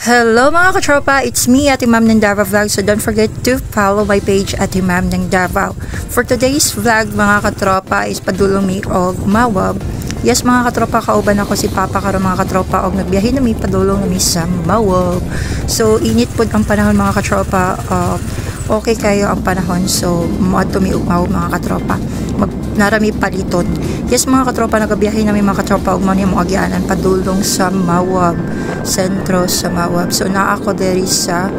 Hello mga katropa, it's me, Ate Ma'am ng Davao Vlog. So don't forget to follow my page, Ate Ma'am ng Davao. For today's vlog mga katropa is padulong og Mawab. Yes mga katropa, kauban ako si Papa karon mga katropa og nagbiyahe na mi padulong na mi sa Mawab. So init pod ang panahon mga katropa. Okay kayo ang panahon, so moadto mi og Mawab mga katropa. Narami paliton. Yes mga katropa, nagabiyahe na mi mga katropa og mo niya mo agyanan padulong sa Mawab. Sentro sa Mawab. So naa ako diri sa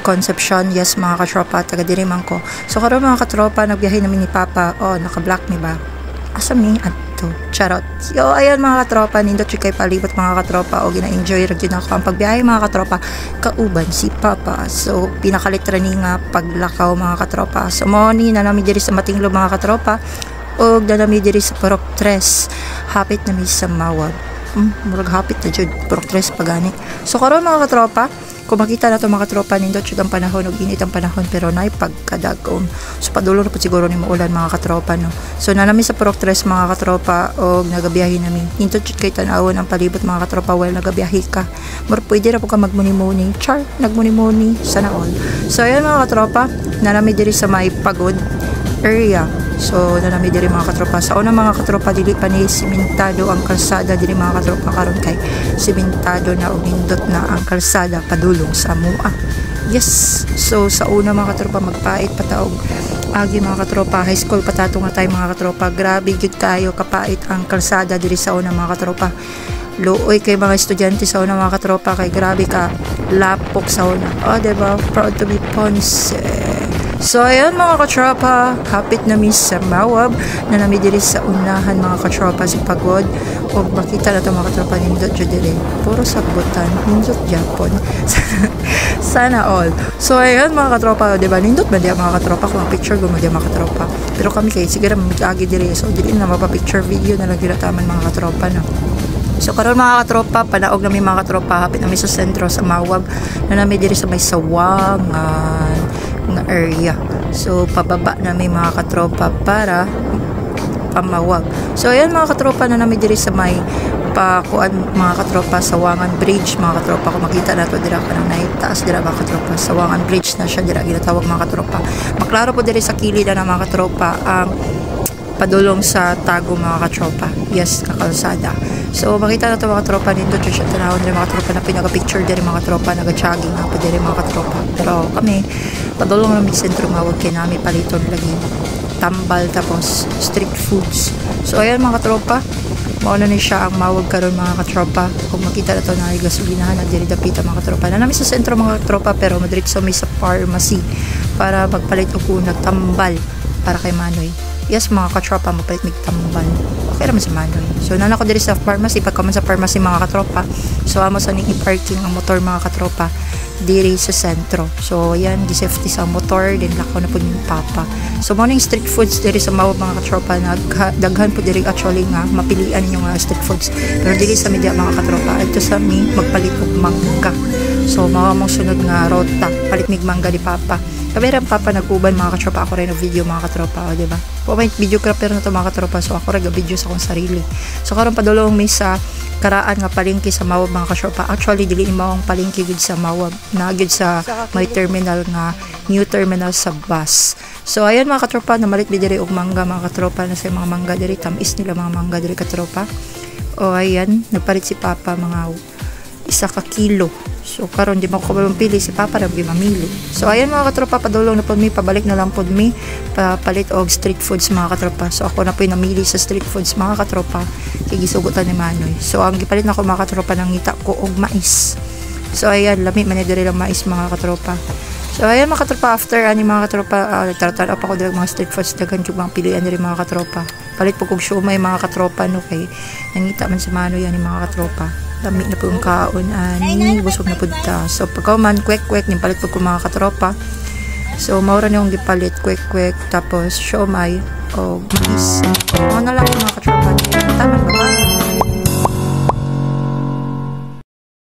Concepcion. Yes mga katropa, taga diri man ko. So karon mga katropa, nagbiyahe namin ni Papa. Oh, naka-black mi ba? Asa mi adto? Charot. Yo, ayan mga katropa, nindot siya kay palibot mga katropa o gina-enjoy ra gyud ako ang pagbiyahe mga katropa kauban si Papa. So pinakalitra ni nga paglakaw mga katropa. So mo ni na nami diri sa Matinglo mga katropa og nami diri sa Purok 3. Hapit na mi sa Mawab. Murag hapit na jud Purok 3 pagani. So karon mga katropa, kung makita na to mga katropa, nindot jud ang panahon og init ang panahon pero nay pagkadagom. So padulong na po siguro ni maulan mga katropa no. So nanami sa Purok 3 mga katropa og nagabiyahe namin. Nindot jud kay tan-awon ang palibot mga katropa while nagabiyahe ka. Mur pwede ra po ka magmuni-muni. Char, nagmuni-muni sana all. So ayan mga katropa, nanami diri sa may pagod area. So nanami diri mga katropa. Sa una mga katropa, dili pa ni simentado ang kalsada diri mga katropa, karon kay simentado na og nindot na ang kalsada padulong sa mua. Yes. So sa una mga katropa, magpait pataog agi mga katropa, high school patato nga tayo mga katropa. Grabe gyud kayo kapait ang kalsada diri sa una mga katropa. Luoy kay mga estudyante sa una mga katropa, kay grabe ka lapok sa una. Oh, diba? Proud to be Ponce. So ayan mga katropa, hapit na mi sa Mawab, na nami diri sa unahan mga katropa si Pagod. O makita na ito mga katropa, nindot dyan diri. Puro sagbutan, nindot Japon. Sana all. So ayan mga katropa, diba, nindot ba diya mga katropa, kung picture gumo diya mga katropa. Pero kami kayo, sige na mamigagi diri. So dili na mapapicture video na lang ginataman mga katropa na. So karon mga katropa, panaog namin mga katropa, hapit namin sa sentro sa Mawab, na namin diri sa may Sawangan nga area. So pababa namin mga katropa para pamawag. So ayan mga katropa, na namin diri sa may pakuan mga katropa, Sawangan Bridge mga katropa. Kung makita na to dira ka nang naitaas dira mga katropa, Sawangan Bridge na siya dira ginatawag mga katropa. Maklaro po diri sa kilid na mga katropa ang padulong sa Tago mga katropa. Yes, kakalsada. So makita na ito mga tropa, nindot siya tanawon rin mga tropa na pinaka-picture diri mga tropa, naga-jogging ako diri mga katropa. Pero kami, padulong namin sentro Mawag kay nami paliton lagi tambal tapos street foods. So ayan mga katropa, mauna ni siya ang Mawag karon mga katropa. Kung makita na ito na gasolinahan na diri dapita mga katropa. Na namin sa sentro mga katropa, pero madiretso may sa pharmacy para magpalit og nagtambal para kay Manoy. Yes mga katropa, mapalit mig tambal. Okay naman sa Manoy. So nana ko diri sa pharmacy, pagka man sa pharmacy mga katropa, so amo sa ning i-parking ang motor mga katropa diri sa sentro. So yan, di safety sa motor, din lako na po yung Papa. So morning street foods diri sa Mawab mga katropa, daghan po diri actually nga mapilian ninyo nga street foods. Pero diri sa media mga katropa, ito sa mi magpalit og mangga. So mao mong sunod nga rota, palit mig mangga di Papa. Kamera Papa nag-uban mga katropa, ako rin ng video mga katropa, o diba? Po may videographer na to mga katropa, so ako rin video sa akong sarili. So karon padulong mi sa karaan nga palengke sa Mawab mga katropa. Actually dili ni mao ang palengke gud sa Mawab, na gud sa may terminal nga new terminal sa bus. So ayan mga katropa, namalit mi diri og mangga mga katropa, na sa mga mangga diri, tamis nila mga mangga diri katropa. O ayan, nagpalit si Papa mga 1 kilo. So karon di mo ko pili, si Papa ra gyud mamili. So ayan mga katropa, padulong na pod mi, pabalik na lang pod mi papalit og street foods mga katropa. So ako na po namili sa street foods mga katropa, kay gisugutan ni Manoy. So ang gipalit na ko mga katropa, nang ngita ko og mais. So ayan, lami man diri lang mais mga katropa. So ayan mga katropa, after ani mga katropa, tartan up ako diri mga street foods, daghan jud mga pilian diri mga katropa. Palit po kog siomay mga katropa no, kay nangita man sa Manoy ani mga katropa. Dami na po yung kaon, ani busog na po ta. So pagka man kwek-kwek ning palit po ko mga katropa. So maura na yung gipalit, kwek-kwek tapos siomay o mais. Ano na lang mga katropa, tama ba?